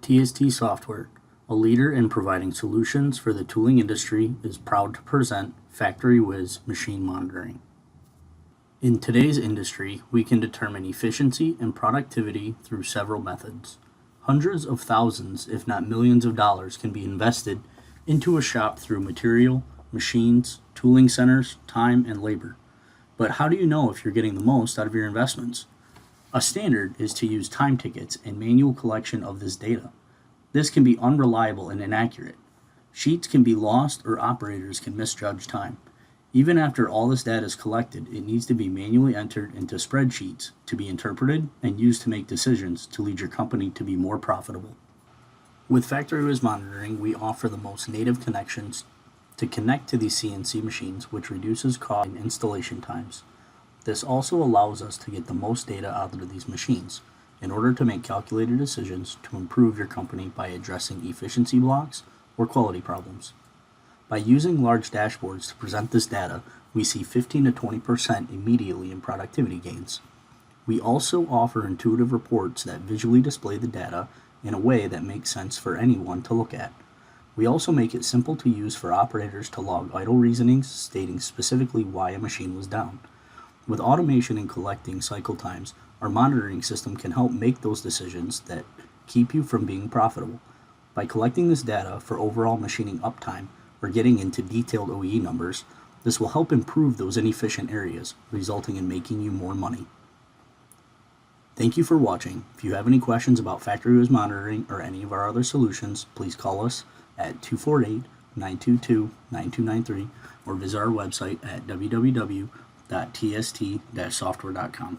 TST Software, a leader in providing solutions for the tooling industry, is proud to present Factory Wiz Machine Monitoring. In today's industry, we can determine efficiency and productivity through several methods. Hundreds of thousands, if not millions of dollars can be invested into a shop through material, machines, tooling centers, time, and labor. But how do you know if you're getting the most out of your investments? A standard is to use time tickets and manual collection of this data. This can be unreliable and inaccurate. Sheets can be lost or operators can misjudge time. Even after all this data is collected, it needs to be manually entered into spreadsheets to be interpreted and used to make decisions to lead your company to be more profitable. With Factory Wiz Monitoring, we offer the most native connections to connect to these CNC machines, which reduces cost and installation times. This also allows us to get the most data out of these machines in order to make calculated decisions to improve your company by addressing efficiency blocks or quality problems. By using large dashboards to present this data, we see 15 to 20% immediately in productivity gains. We also offer intuitive reports that visually display the data in a way that makes sense for anyone to look at. We also make it simple to use for operators to log idle reasonings stating specifically why a machine was down. With automation and collecting cycle times, our monitoring system can help make those decisions that keep you from being profitable. By collecting this data for overall machining uptime or getting into detailed OEE numbers, this will help improve those inefficient areas, resulting in making you more money. Thank you for watching. If you have any questions about Factory Wiz Monitoring or any of our other solutions, please call us at 248-922-9293 or visit our website at www.tst-software.com.